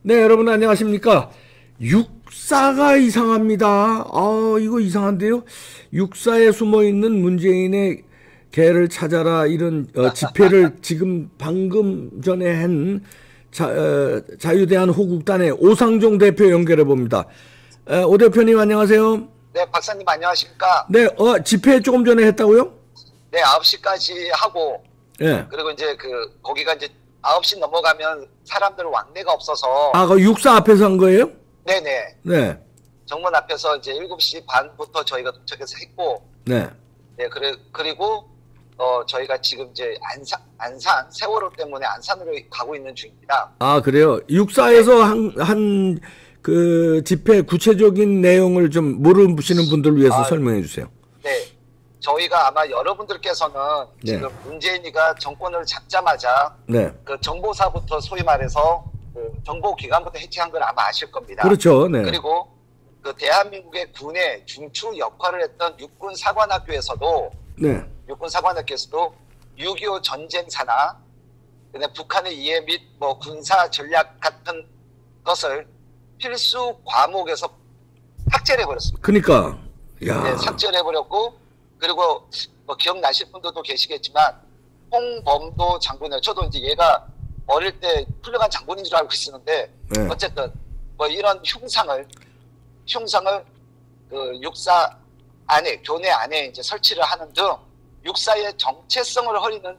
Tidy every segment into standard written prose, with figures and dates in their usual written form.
네, 여러분 안녕하십니까? 육사가 이상합니다. 이거 이상한데요? 육사에 숨어 있는 문재인의 개를 찾아라 이런 집회를 지금 방금 전에 한 자유대한 호국단의 오상종 대표 연결해 봅니다. 오 대표님 안녕하세요. 네, 박사님 안녕하십니까? 네, 집회 조금 전에 했다고요? 네, 9시까지 하고, 네. 그리고 이제 거기가 이제 9시 넘어가면 사람들 왕래가 없어서. 그 육사 앞에서 한 거예요? 네네. 네. 정문 앞에서 이제 7시 반부터 저희가 도착해서 했고. 네. 네, 그리고, 저희가 지금 이제 안산, 세월호 때문에 안산으로 가고 있는 중입니다. 아, 그래요? 육사에서 한 그 집회 구체적인 내용을 좀 모르시는 분들을 위해서 설명해 주세요. 네. 저희가 아마 여러분들께서는 네. 지금 문재인이가 정권을 잡자마자 네. 그 정보사부터 소위 말해서 그 정보기관부터 해체한 걸 아마 아실 겁니다. 그렇죠. 네. 그리고 그 대한민국의 군의 중추 역할을 했던 육군사관학교에서도 네. 6.25 전쟁 산하, 그다음에 북한의 이해 및 뭐 군사 전략 같은 것을 필수 과목에서 삭제를 해버렸습니다. 그러니까, 야. 네, 삭제를 해버렸고, 그리고 뭐 기억나실 분들도 계시겠지만 홍범도 장군을, 저도 이제 얘가 어릴 때 훌륭한 장군인 줄 알고 있었는데, 네. 어쨌든 뭐 이런 흉상을 그 육사 안에, 교내 안에 이제 설치를 하는 등 육사의 정체성을 흐리는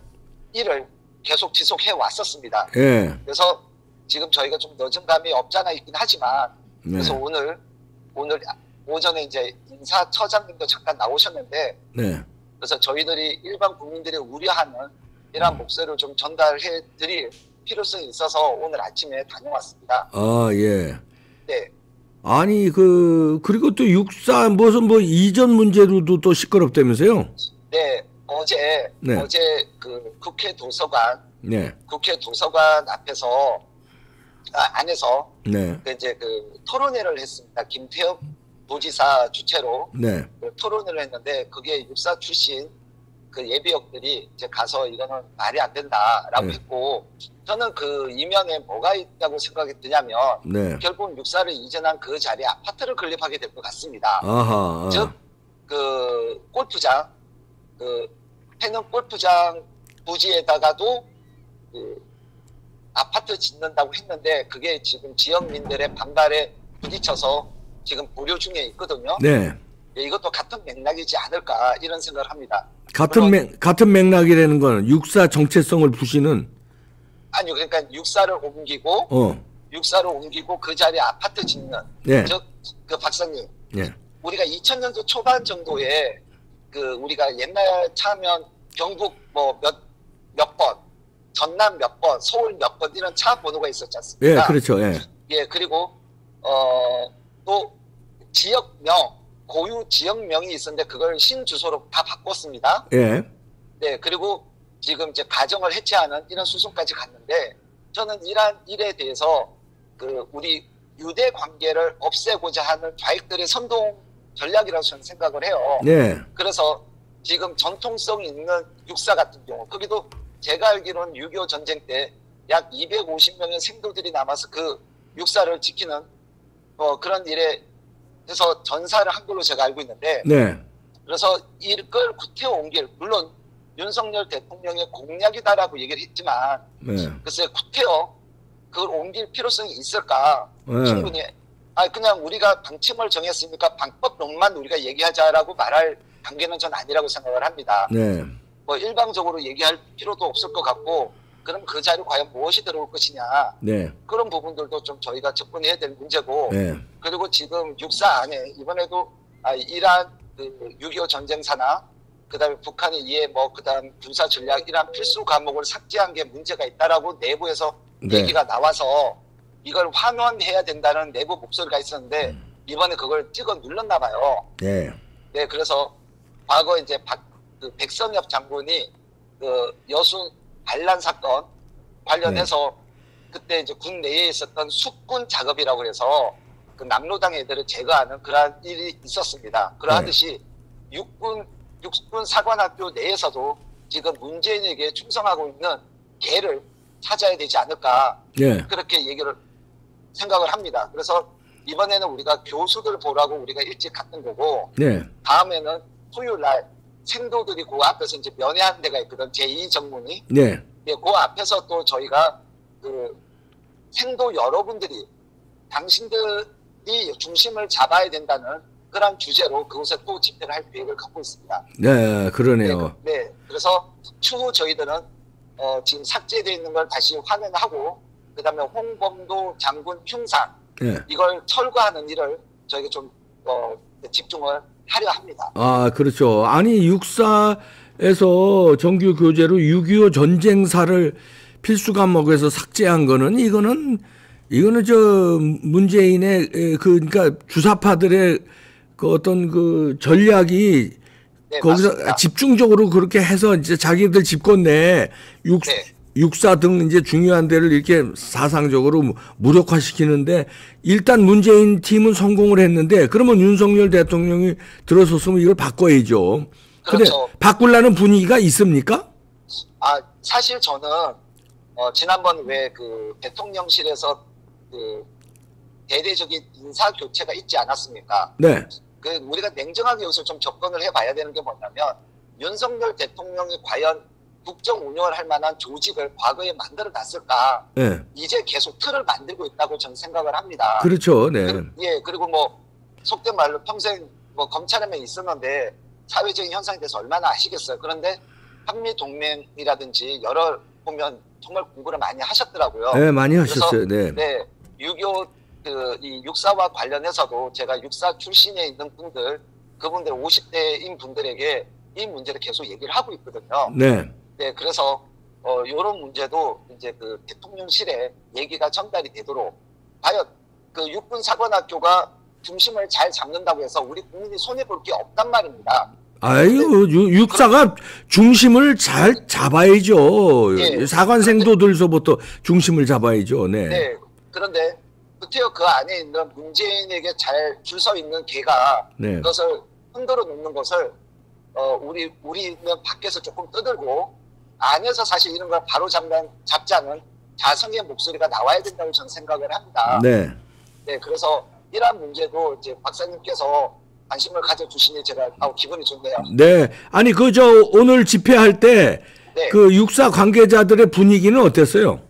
일을 계속 지속해 왔었습니다. 예. 그래서 지금 저희가 좀 늦은 감이 없잖아 있긴 하지만, 네. 그래서 오늘 오전에 이제 인사처장님도 잠깐 나오셨는데, 네. 그래서 저희들이 일반 국민들이 우려하는 이러한 목소리를 좀 전달해 드릴 필요성이 있어서 오늘 아침에 다녀왔습니다. 아, 예. 네. 아니, 그리고 또 육사 무슨 뭐 이전 문제로도 또 시끄럽다면서요? 네. 어제 그 국회 도서관 앞에서, 안에서, 네. 그 토론회를 했습니다. 김태엽 도지사 주최로. 네. 그 토론회를 했는데, 그게 육사 출신 그 예비역들이 이제 가서 이거는 말이 안 된다라고 네. 했고, 저는 그 이면에 뭐가 있다고 생각이 드냐면, 네. 결국 육사를 이전한 그 자리에 아파트를 건립하게 될 것 같습니다. 아하. 즉, 그 골프장, 해는 골프장 부지에다가도 그 아파트 짓는다고 했는데, 그게 지금 지역민들의 반발에 부딪혀서 지금 보류 중에 있거든요. 네. 네, 이것도 같은 맥락이지 않을까 이런 생각을 합니다. 같은 맥락이라는 건 육사 정체성을 부시는. 아니요, 그러니까 육사를 옮기고 그 자리에 아파트 짓는. 네. 즉, 그 박사님, 네. 우리가 2000년도 초반 정도에 우리가 옛날 차면 경북 뭐 몇 번, 전남 몇 번, 서울 몇 번 이런 차 번호가 있었지 않습니까? 예, 그렇죠. 예. 예, 그리고 또 지역명, 고유 지역명이 있었는데 그걸 신주소로 다 바꿨습니다. 예. 네, 그리고 지금 이제 가정을 해체하는 이런 수순까지 갔는데, 저는 이러한 일에 대해서 우리 유대 관계를 없애고자 하는 좌익들의 선동 전략이라고 저는 생각을 해요. 네. 그래서 지금 전통성 있는 육사 같은 경우, 거기도 제가 알기로는 6.25 전쟁 때 약 250명의 생도들이 남아서 그 육사를 지키는 그런 일에 해서 전사를 한 걸로 제가 알고 있는데, 네. 그래서 이걸 구태여 옮길, 물론 윤석열 대통령의 공약이다라고 얘기를 했지만, 네. 글쎄 구태여 그걸 옮길 필요성이 있을까? 네. 충분히 그냥 우리가 방침을 정했으니까 방법론만 우리가 얘기하자라고 말할 단계는 전 아니라고 생각을 합니다. 네. 뭐 일방적으로 얘기할 필요도 없을 것 같고, 그럼 그 자리에 과연 무엇이 들어올 것이냐, 네. 그런 부분들도 좀 저희가 접근해야 될 문제고, 네. 그리고 지금 육사 안에 이번에도 이러한 6.25 전쟁 산하, 그다음에 북한의 이해, 그다음 군사 전략 이러한 필수 과목을 삭제한 게 문제가 있다라고 내부에서 네. 얘기가 나와서 이걸 환원해야 된다는 내부 목소리가 있었는데, 이번에 그걸 찍어 눌렀나 봐요. 네. 네, 그래서 과거 이제 백선엽 장군이 여수 반란 사건 관련해서 그때 이제 군 내에 있었던 숙군 작업이라고 해서 그 남로당 애들을 제거하는 그러한 일이 있었습니다. 그러하듯이 육군 사관학교 내에서도 지금 문재인에게 충성하고 있는 개를 찾아야 되지 않을까. 예. 그렇게 얘기를 생각을 합니다. 그래서 이번에는 우리가 교수들 보라고 우리가 일찍 갔던 거고, 네. 다음에는 토요일 날 생도들이 그 앞에서 이제 면회하는 데가 있거든. 제2정문이. 네. 예, 그 앞에서 또 저희가 그 생도 여러분들이 당신들이 중심을 잡아야 된다는 그런 주제로 그곳에 또 집회를 할 계획을 갖고 있습니다. 네, 그러네요. 네, 그래서 추후 저희들은 지금 삭제되어 있는 걸 다시 확인하고 그다음에 홍범도 장군 흉상 네. 이걸 철거하는 일을 저희가 좀 집중을 하려 합니다. 아, 그렇죠. 아니, 육사에서 정규 교재로 6.25 전쟁사를 필수 과목에서 삭제한 거는 이거는 저 문재인의 그러니까 주사파들의 그 어떤 그 전략이 네, 거기서 맞습니다. 집중적으로 그렇게 해서 이제 자기들 집권 내에 네. 육사 등 이제 중요한 데를 이렇게 사상적으로 무력화시키는데 일단 문재인 팀은 성공을 했는데 그러면 윤석열 대통령이 들어섰으면 이걸 바꿔야죠. 근데 그렇죠. 바꾸려는 분위기가 있습니까? 아, 사실 저는 지난번 왜 그 대통령실에서 그 대대적인 인사 교체가 있지 않았습니까? 네. 그 우리가 냉정하게 여기서 좀 접근을 해봐야 되는 게 뭐냐면 윤석열 대통령이 과연 국정 운영을 할 만한 조직을 과거에 만들어 놨을까? 네. 이제 계속 틀을 만들고 있다고 저는 생각을 합니다. 그렇죠. 네. 예, 그리고 뭐 속된 말로 평생 뭐 검찰에만 있었는데 사회적인 현상에 대해서 얼마나 아시겠어요. 그런데 한미 동맹이라든지 여러 보면 정말 공부를 많이 하셨더라고요. 네, 많이 그래서 하셨어요. 네. 네, 6.25 이 육사와 관련해서도 제가 육사 출신에 있는 분들, 그분들 50대인 분들에게 이 문제를 계속 얘기를 하고 있거든요. 네. 네, 그래서 이런 문제도 이제 그 대통령실에 얘기가 전달이 되도록 과연 그 육군사관학교가 중심을 잘 잡는다고 해서 우리 국민이 손해 볼 게 없단 말입니다. 아유, 육사가 중심을 잘 잡아야죠. 예. 사관생도들서부터 중심을 잡아야죠. 네. 네, 그런데 구태여 그 안에 있는 문재인에게 잘 줄 서 있는 개가 네. 그것을 흔들어 놓는 것을 우리는 밖에서 조금 떠들고 안에서 사실 이런 걸 바로 잡자는 자성의 목소리가 나와야 된다고 저는 생각을 합니다. 네. 네, 그래서 이러한 문제도 이제 박사님께서 관심을 가져주시니 제가 기분이 좋네요. 네. 아니, 오늘 집회할 때, 네. 그 육사 관계자들의 분위기는 어땠어요?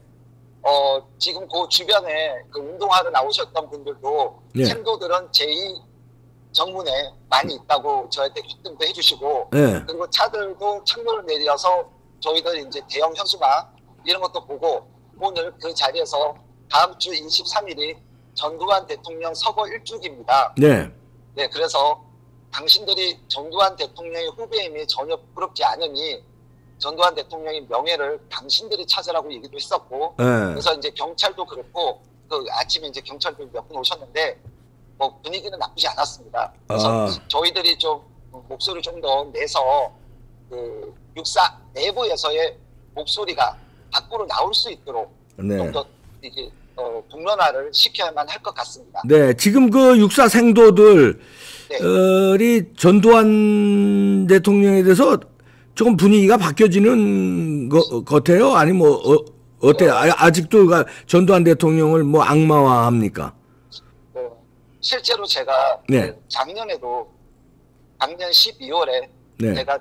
지금 그 주변에 그 운동하러 나오셨던 분들도 네. 생도들은 제2정문에 많이 있다고 저한테 귀뜸도 해주시고, 네. 그리고 차들도 창문을 내려서 저희들 이제 대형 현수막 이런 것도 보고 오늘 그 자리에서 다음 주 23일이 전두환 대통령 서거 1주기입니다. 네. 네, 그래서 당신들이 전두환 대통령의 후배임이 전혀 부끄럽지 않으니 전두환 대통령의 명예를 당신들이 찾으라고 얘기도 했었고, 네. 그래서 이제 경찰도 그렇고, 그 아침에 이제 경찰도 몇 분 오셨는데, 뭐 분위기는 나쁘지 않았습니다. 그래서 저희들이 좀 목소리 좀 더 내서, 그 육사 내부에서의 목소리가 밖으로 나올 수 있도록 네. 좀 더 이게 공론화를 시켜야만 할 것 같습니다. 네. 지금 그 육사 생도들, 네. 이 전두환 대통령에 대해서 조금 분위기가 바뀌어지는 것 같아요? 아니, 뭐, 어때요? 아직도 전두환 대통령을 뭐 악마화합니까? 실제로 제가 네. 작년에도 작년 12월에 네. 제가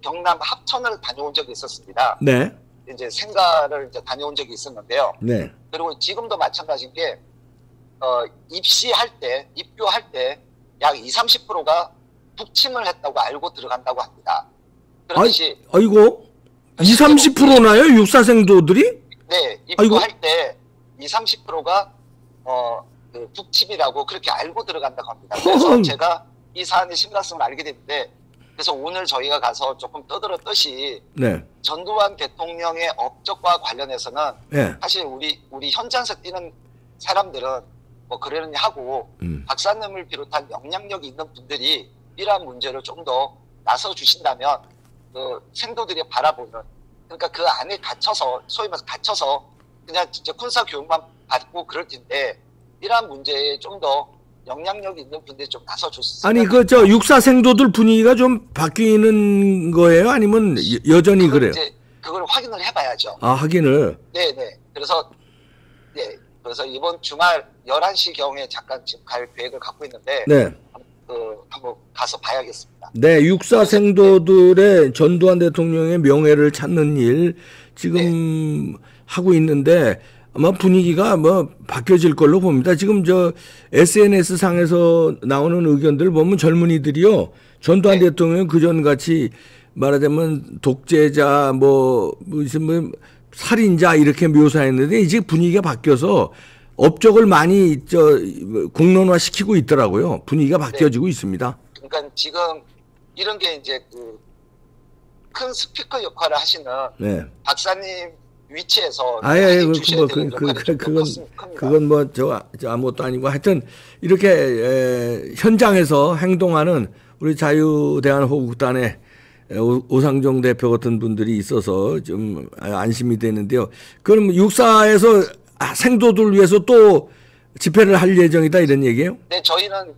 경남 합천을 다녀온 적이 있었습니다. 네. 이제 생가를 이제 다녀온 적이 있었는데요. 네. 그리고 지금도 마찬가지인 게 입교할 때 약 20-30%가 북침을 했다고 알고 들어간다고 합니다. 그렇듯이 아이고 20-30%나요? 육사생도들이? 네, 입교할 때 20-30%가 그 북침이라고 그렇게 알고 들어간다고 합니다. 그래서 제가 이 사안의 심각성을 알게 됐는데, 그래서 오늘 저희가 가서 조금 떠들었듯이 네. 전두환 대통령의 업적과 관련해서는 네. 사실 우리 현장에서 뛰는 사람들은 뭐 그러느니 하고 박사님을 비롯한 영향력이 있는 분들이 이러한 문제를 좀 더 나서 주신다면 그 생도들이 바라보는, 그러니까 그 안에 갇혀서 소위 말해서 갇혀서 그냥 진짜 군사 교육만 받고 그럴 텐데 이러한 문제에 좀 더 영향력이 있는 분들이 좀 나서 줬으면. 아니 육사 생도들 분위기가 좀 바뀌는 거예요? 아니면 여전히 그래요? 이제 그걸 확인을 해봐야죠. 아, 확인을. 네네. 그래서 네, 그래서 이번 주말 11시경에 잠깐 지금 갈 계획을 갖고 있는데 네. 한번 가서 봐야겠습니다. 네, 육사 생도들의 전두환 대통령의 명예를 찾는 일 지금 하고 있는데 아마 분위기가 뭐 바뀌어질 걸로 봅니다. 지금 저 SNS 상에서 나오는 의견들 보면 젊은이들이요, 전두환 대통령 그전 같이 말하자면 독재자 무슨 살인자 이렇게 묘사했는데 이제 분위기가 바뀌어서 업적을 많이 공론화 시키고 있더라고요. 분위기가 바뀌어지고 있습니다. 그러니까 지금 이런 게 이제 그 큰 스피커 역할을 하시는 박사님 위치에서 그건 뭐 아무것도 아니고 하여튼 이렇게 현장에서 행동하는 우리 자유대한호국단의 오상정 대표 같은 분들이 있어서 좀 안심이 되는데요. 그럼 육사에서 생도들 위해서 또 집회를 할 예정이다 이런 얘기예요? 네, 저희는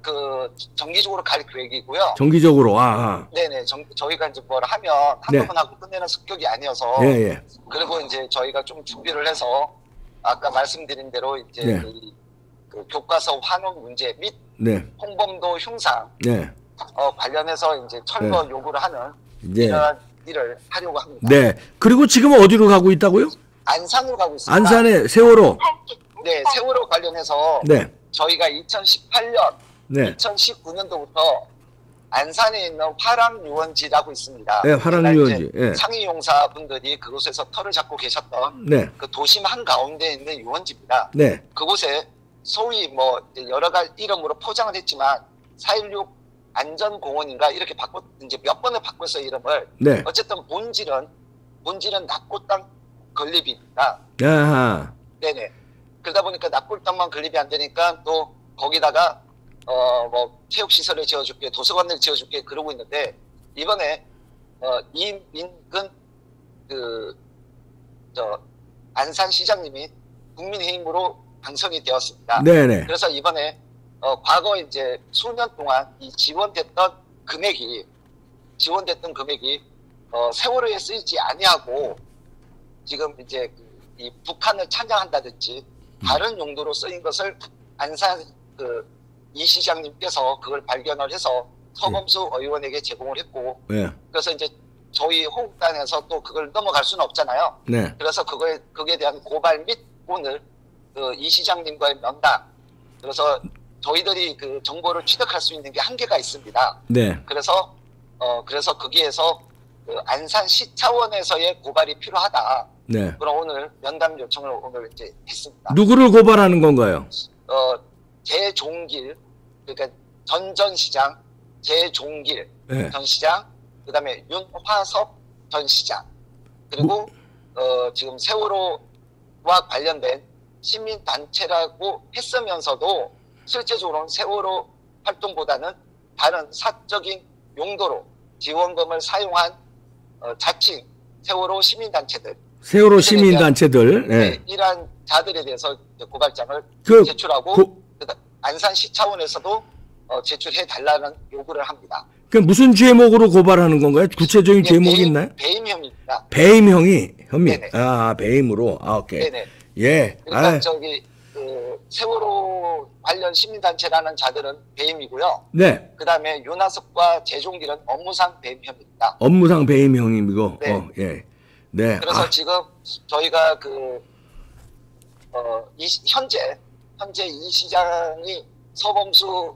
정기적으로 갈 계획이고요. 정기적으로, 네네, 저희가 이제 뭘 하면 한번 하고 끝내는 성격이 아니어서. 그리고 이제 저희가 좀 준비를 해서 아까 말씀드린 대로 이제 그 교과서 환원 문제 및 홍범도 흉상 관련해서 이제 철거 요구를 하는 이런 일을 하려고 합니다. 네. 그리고 지금 어디로 가고 있다고요? 안산으로 가고 있습니다. 안산에 세월호. 네, 세월호 관련해서 저희가 2018년, 2019년도부터 안산에 있는 화랑유원지라고 있습니다. 네, 화랑유원지. 상위용사 분들이 그곳에서 터를 잡고 계셨던 그 도심 한가운데 있는 유원지입니다. 그곳에 소위 뭐 여러 가지 이름으로 포장을 했지만 4.16 안전공원인가 이렇게 이제 몇 번을 바꿨어요, 이름을. 어쨌든 본질은 낙골당 건립입니다. 네네. 그러다 보니까 낙골당만 건립이 안 되니까 또 거기다가 뭐 체육시설을 지어줄게, 도서관을 지어줄게 그러고 있는데 이번에 이민근 안산시장님이 국민의힘으로 당선이 되었습니다. 그래서 이번에 과거 이제 수년 동안 이 지원됐던 금액이 세월호에 쓰이지 아니하고 지금 이제 이 북한을 찬양한다든지 다른 용도로 쓰인 것을 안산 이 시장님께서 그걸 발견을 해서 서범수 의원에게 제공을 했고 그래서 이제 저희 호국단에서 또 그걸 넘어갈 수는 없잖아요. 그래서 그거에 대한 고발 및 오늘 이 시장님과의 면담, 그래서 저희들이 그 정보를 취득할 수 있는 게 한계가 있습니다. 그래서 거기에서 안산시 차원에서의 고발이 필요하다. 그럼 오늘 면담 요청을 오늘 이제 했습니다. 누구를 고발하는 건가요? 제종길, 그러니까 전 시장, 제종길 전 시장, 그다음에 윤화섭 전 시장, 그리고 지금 세월호와 관련된 시민 단체라고 했으면서도 실제적으로는 세월호 활동보다는 다른 사적인 용도로 지원금을 사용한 자칭 세월호 시민단체들, 이러한 자들에 대해서 고발장을 제출하고 안산시 차원에서도 제출해 달라는 요구를 합니다. 그 무슨 죄목으로 고발하는 건가요? 구체적인 제목이 있나요? 배임 혐의입니다. 배임 혐의. 배임으로. 오케이. 그러니까 세월호 관련 시민단체라는 자들은 배임이고요. 그다음에 윤하섭과 제종길은 업무상 배임 혐의입니다. 업무상 배임 혐의이고. 그래서 지금 저희가 현재 이 시장이 서범수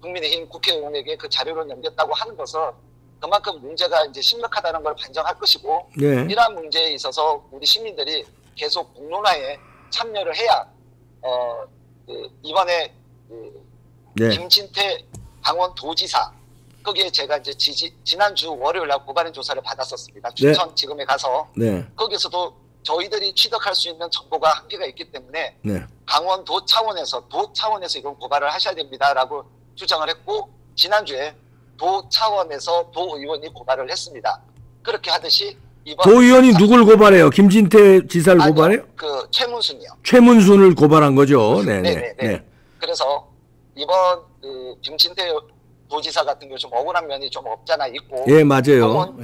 국민의힘 국회의원에게 그 자료를 넘겼다고 하는 것은 그만큼 문제가 이제 심각하다는 걸 반증할 것이고 이러한 문제에 있어서 우리 시민들이 계속 공론화에 참여를 해야 이번에 김진태 강원도지사 거기에 제가 이제 지난주 월요일 날 고발인 조사를 받았었습니다. 춘천 지검에 가서 거기서도 저희들이 취득할 수 있는 정보가 한계가 있기 때문에 강원도 차원에서 이건 고발을 하셔야 됩니다라고 주장을 했고 지난주에 도 차원에서 도의원이 고발을 했습니다. 그렇게 하듯이 이번 도의원이 누굴 고발해요? 김진태 지사를 고발해요? 최문순이요. 최문순을 고발한 거죠. 그래서 이번 김진태 도지사 같은 경우 좀 억울한 면이 좀 없잖아 있고. 맞아요.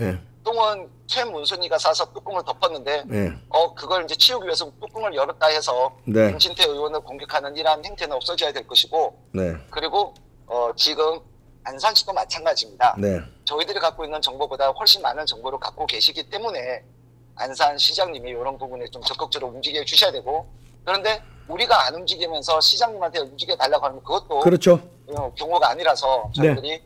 똥은 최문순이가 사서 뚜껑을 덮었는데 네. 그걸 이제 치우기 위해서 뚜껑을 열었다 해서 네. 김진태 의원을 공격하는 이러한 행태는 없어져야 될 것이고 네. 그리고 지금 안산시도 마찬가지입니다. 네. 저희들이 갖고 있는 정보보다 훨씬 많은 정보를 갖고 계시기 때문에 안산시장님이 이런 부분에 좀 적극적으로 움직여 주셔야 되고 그런데 우리가 안 움직이면서 시장님한테 움직여 달라고 하면 그것도 그렇죠. 경우가 아니라서 저희들이 네.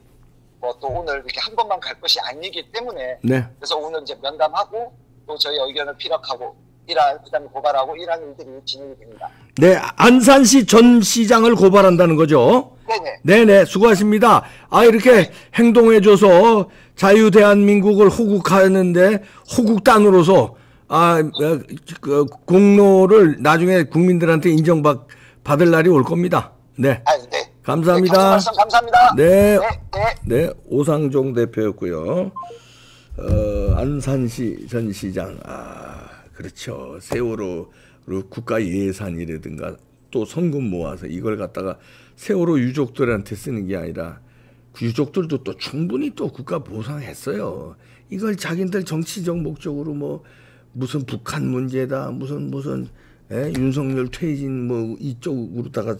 뭐 또 오늘 이렇게 한 번만 갈 것이 아니기 때문에 네. 그래서 오늘 이제 면담하고 또 저희 의견을 피력하고 그다음에 고발하고 이러한 일들이 진행이 됩니다. 네, 안산시 전 시장을 고발한다는 거죠. 네네. 네네, 수고하십니다. 이렇게 행동해줘서 자유대한민국을 호국하는데 호국단으로서 그 공로를 나중에 국민들한테 인정받을 날이 올 겁니다. 네. 네. 감사합니다. 네, 말씀 감사합니다. 네. 네. 네. 네, 오상종 대표였고요. 안산시 전 시장. 그렇죠. 세월호 국가 예산이라든가 또 성금 모아서 이걸 갖다가 세월호 유족들한테 쓰는 게 아니라 그 유족들도 또 충분히 또 국가 보상했어요. 이걸 자기들 정치적 목적으로 뭐 무슨 북한 문제다 무슨 윤석열 퇴진 뭐 이쪽으로다가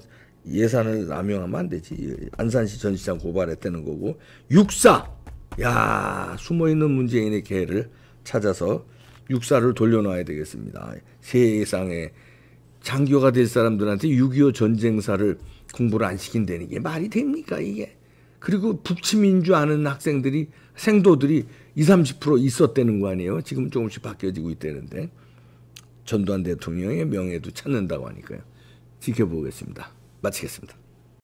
예산을 남용하면 안 되지. 안산시 전 시장 고발했다는 거고. 육사. 야, 숨어있는 문재인의 개를 찾아서 육사를 돌려놔야 되겠습니다. 세상에 장교가 될 사람들한테 6.25 전쟁사를 공부를 안 시킨다는 게 말이 됩니까 이게. 그리고 북치민주 아는 학생들이 생도들이 20-30% 있었다는 거 아니에요. 지금 조금씩 바뀌어지고 있다는데 전두환 대통령의 명예도 찾는다고 하니까요. 지켜보겠습니다. 마치겠습니다.